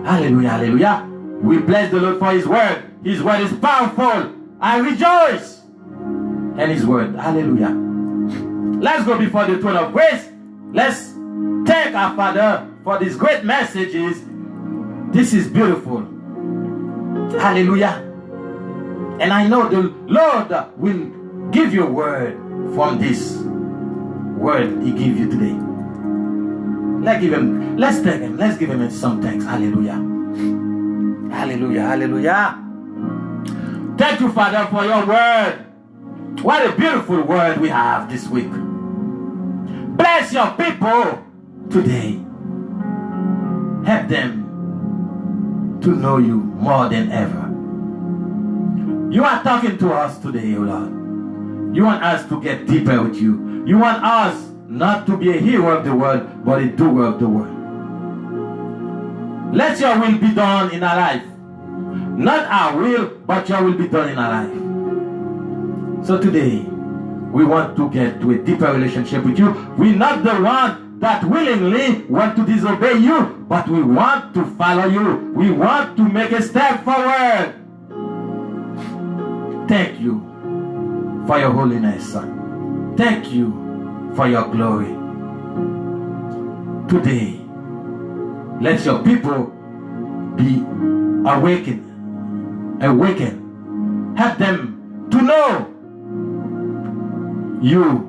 Hallelujah, hallelujah. We bless the Lord for His word. His word is powerful. I rejoice in His word. Hallelujah. Let's go before the throne of grace. Let's thank our Father for these great messages. This is beautiful. Hallelujah. And I know the Lord will give you a word from this word He gave you today. Let's thank Him. Let's give Him some thanks. Hallelujah. Hallelujah. Hallelujah. Thank you, Father, for your word. What a beautiful word we have this week. Bless your people today. Help them to know you more than ever. You are talking to us today, O Lord. You want us to get deeper with you. You want us not to be a hero of the world, but a doer of the word. Let your will be done in our life. Not our will, but your will be done in our life. So today, we want to get to a deeper relationship with you. We're not the one that willingly want to disobey you, but we want to follow you. We want to make a step forward. Thank you for your holiness. Thank you for your glory. Today, let your people be awakened. Help them to know you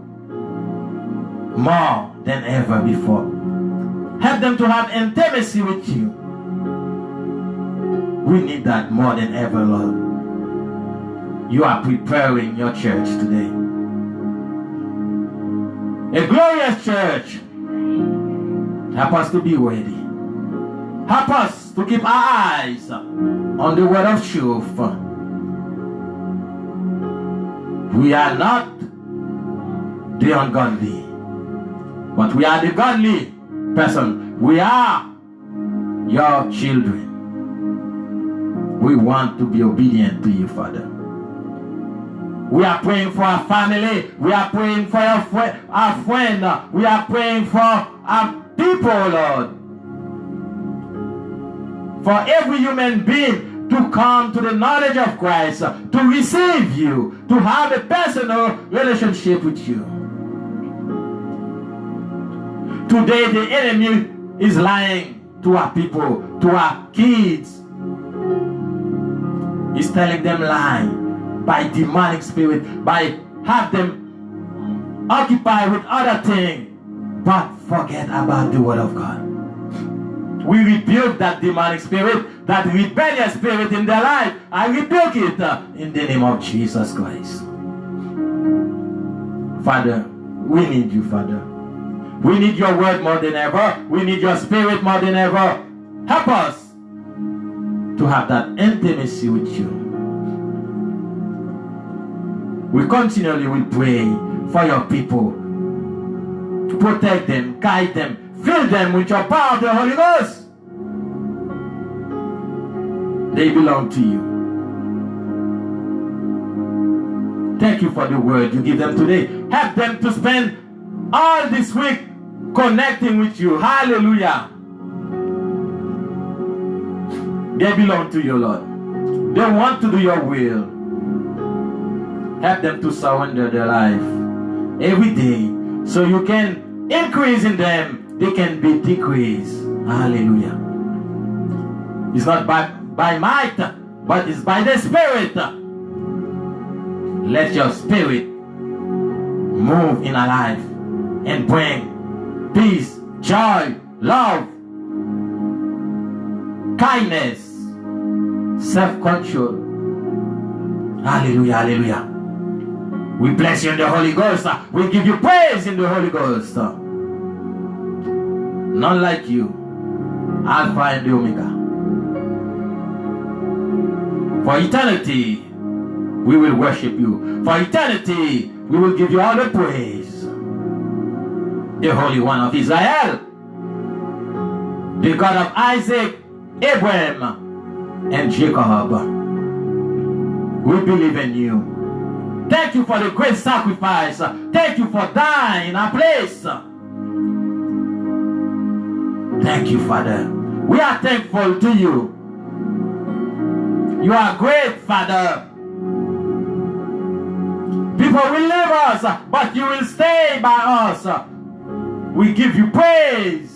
more than ever before. Help them to have intimacy with you. We need that more than ever, Lord. You are preparing your church today. A glorious church. Help us to be ready. Help us to keep our eyes on the word of truth. We are not the ungodly, but we are the godly person. We are your children. We want to be obedient to you, Father. We are praying for our family. We are praying for our friend. We are praying for our people, Lord. For every human being to come to the knowledge of Christ, to receive you, to have a personal relationship with you. Today the enemy is lying to our people, to our kids. He's telling them lies by demonic spirit, by have them occupied with other things, but forget about the word of God. We rebuke that demonic spirit, that rebellious spirit in their life. I rebuke it in the name of Jesus Christ. Father, we need you, Father. We need your word more than ever. We need your spirit more than ever. Help us to have that intimacy with you. We continually will pray for your people, to protect them, guide them, fill them with your power of the Holy Ghost. They belong to you. Thank you for the word you give them today. Help them to spend all this week connecting with you. Hallelujah. They belong to you, Lord. They want to do your will. Help them to surrender their life every day so you can increase in them. They can be decreased. Hallelujah. It's not by might, but it's by the Spirit. Let your Spirit move in our life and bring peace, joy, love, kindness, self-control. Hallelujah, hallelujah. We bless you in the Holy Ghost. We give you praise in the Holy Ghost. None like you, Alpha and the Omega. For eternity, we will worship you. For eternity, we will give you all the praise. The Holy One of Israel, the God of Isaac, Abraham, and Jacob. We believe in you. Thank you for the great sacrifice. Thank you for dying in our place. Thank you, Father. We are thankful to you. You are great, Father. People will leave us, but you will stay by us. We give you praise.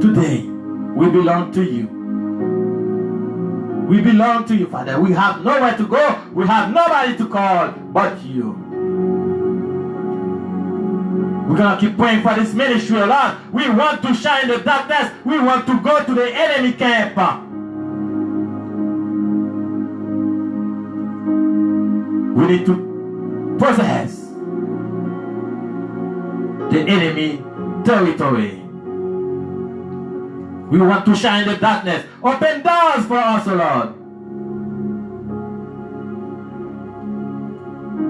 Today, we belong to you. We belong to you, Father. We have nowhere to go. We have nobody to call but you. We're going to keep praying for this ministry, Lord. We want to shine the darkness. We want to go to the enemy camp. We need to possess the enemy territory We want to shine the darkness. Open doors for us, O Lord.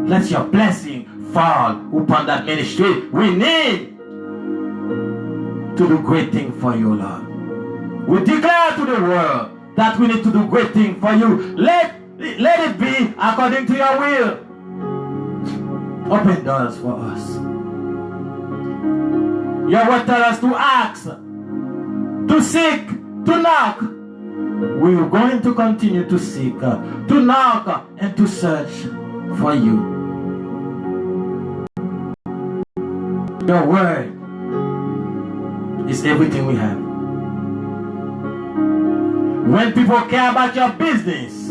Let your blessing fall upon that ministry. We need to do great things for you, Lord. We declare to the world that we need to do great things for you. Let it be according to your will. Open doors for us. Your word tells us to ask, to seek, to knock. We are going to continue to seek, to knock, and to search for you. Your word is everything we have. When people care about your business,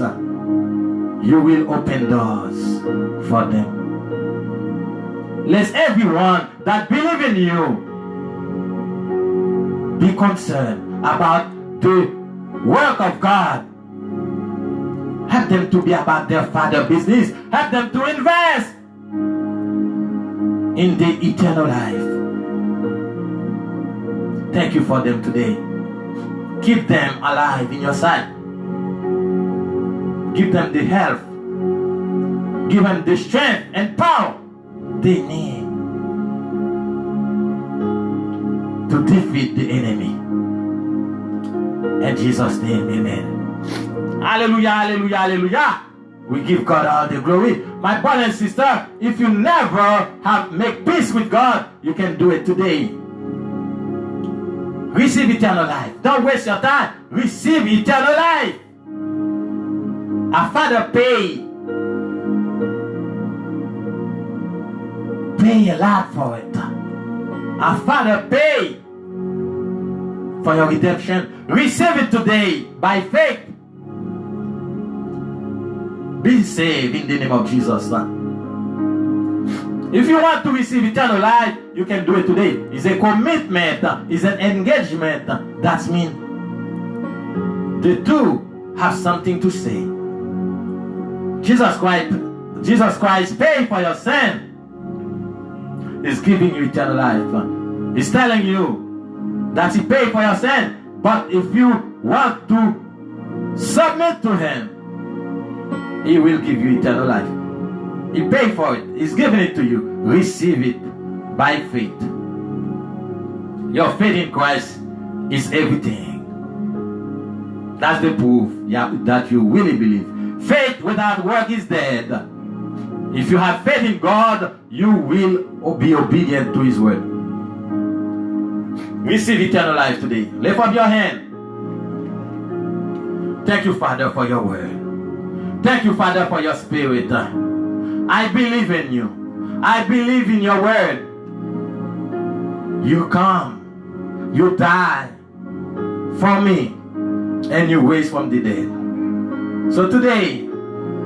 you will open doors for them. Let everyone that believes in you be concerned about the work of God. Help them to be about their Father's business. Help them to invest in the eternal life. Thank you for them today. Keep them alive in your sight. Give them the health. Give them the strength and power they need to defeat the enemy. In Jesus' name, amen. Hallelujah, hallelujah, hallelujah. We give God all the glory. My brother and sister, if you never have make peace with God, you can do it today. Receive eternal life. Don't waste your time. Receive eternal life. Our Father paid a lot for it. Our Father paid for your redemption. Receive it today by faith. Be saved in the name of Jesus. If you want to receive eternal life, you can do it today. It's a commitment. It's an engagement. That means the two have something to say. Jesus Christ paid for your sin. He's giving you eternal life. He's telling you that He paid for your sin. But if you want to submit to Him, He will give you eternal life. He paid for it. He's giving it to you. Receive it by faith. Your faith in Christ is everything. That's the proof that you really believe. Faith without work is dead. If you have faith in God, you will be obedient to His word. Receive eternal life today. Lift up your hand. Thank you, Father, for your word. Thank you, Father, for your spirit. I believe in you. I believe in your word. You come. You die for me. And you raise from the dead. So today,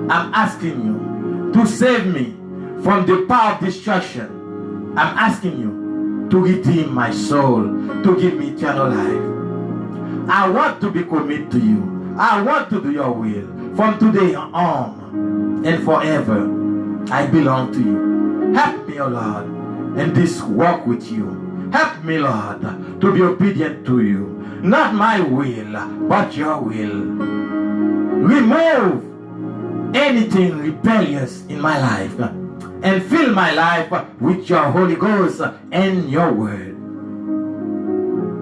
I'm asking you to save me from the power of destruction. I'm asking you to redeem my soul, to give me eternal life. I want to be committed to you. I want to do your will. From today on and forever, I belong to you. Help me, O Lord, in this walk with you. Help me, Lord, to be obedient to you. Not my will, but your will. Remove anything rebellious in my life and fill my life with your Holy Ghost and your word.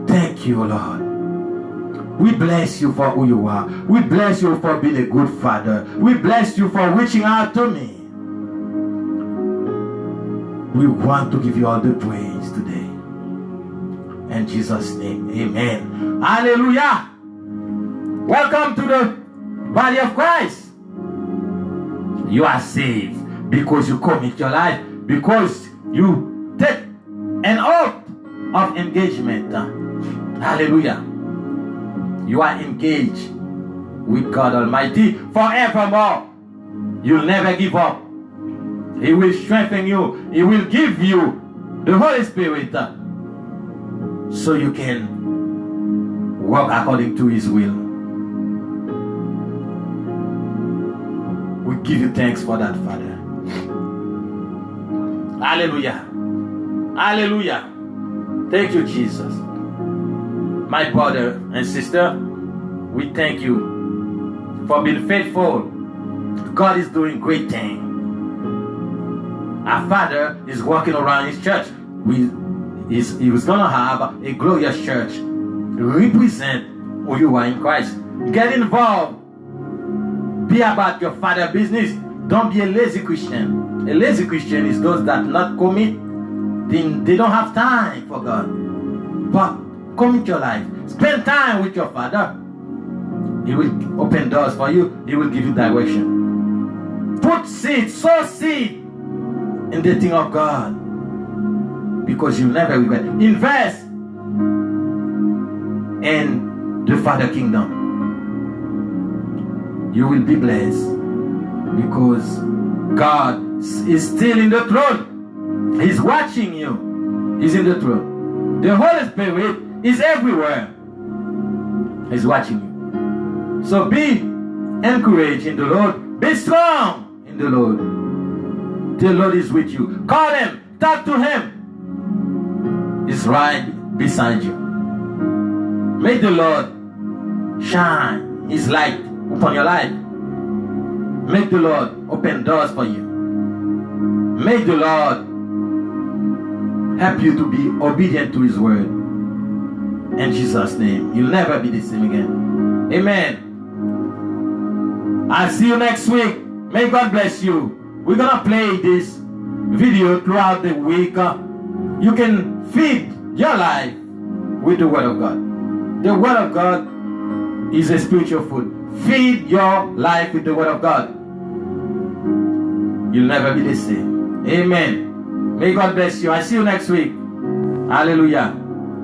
Thank you, Lord. We bless you for who you are. We bless you for being a good father. We bless you for reaching out to me. We want to give you all the praise today. In Jesus' name, amen. Hallelujah. Welcome to the body of Christ. You are saved because you commit your life, because you take an oath of engagement. Hallelujah. You are engaged with God Almighty forevermore. You'll never give up. He will strengthen you. He will give you the Holy Spirit so you can walk according to His will. We give you thanks for that, Father. Hallelujah. Hallelujah. Thank you, Jesus. My brother and sister, we thank you for being faithful. God is doing great things. Our Father is walking around His church. He was going to have a glorious church. Represent who you are in Christ. Get involved. Be about your Father's business. Don't be a lazy Christian. A lazy Christian is those that not commit. They don't have time for God. But commit your life. Spend time with your Father. He will open doors for you. He will give you direction. Put seed, sow seed in the thing of God, because you'll never regret. Invest in the Father kingdom. You will be blessed, because God is still in the throne. He's watching you. He's in the throne. The Holy Spirit is everywhere. He's watching you. So be encouraged in the Lord. Be strong in the Lord. The Lord is with you. Call Him. Talk to Him. He's right beside you. May the Lord shine His light upon your life. Make the Lord open doors for you. May the Lord help you to be obedient to His word. In Jesus' name. You'll never be the same again. Amen. I'll see you next week. May God bless you. We're going to play this video throughout the week. You can feed your life with the Word of God. The Word of God is a spiritual food. Feed your life with the Word of God. You'll never be the same. Amen. May God bless you. I see you next week. Hallelujah.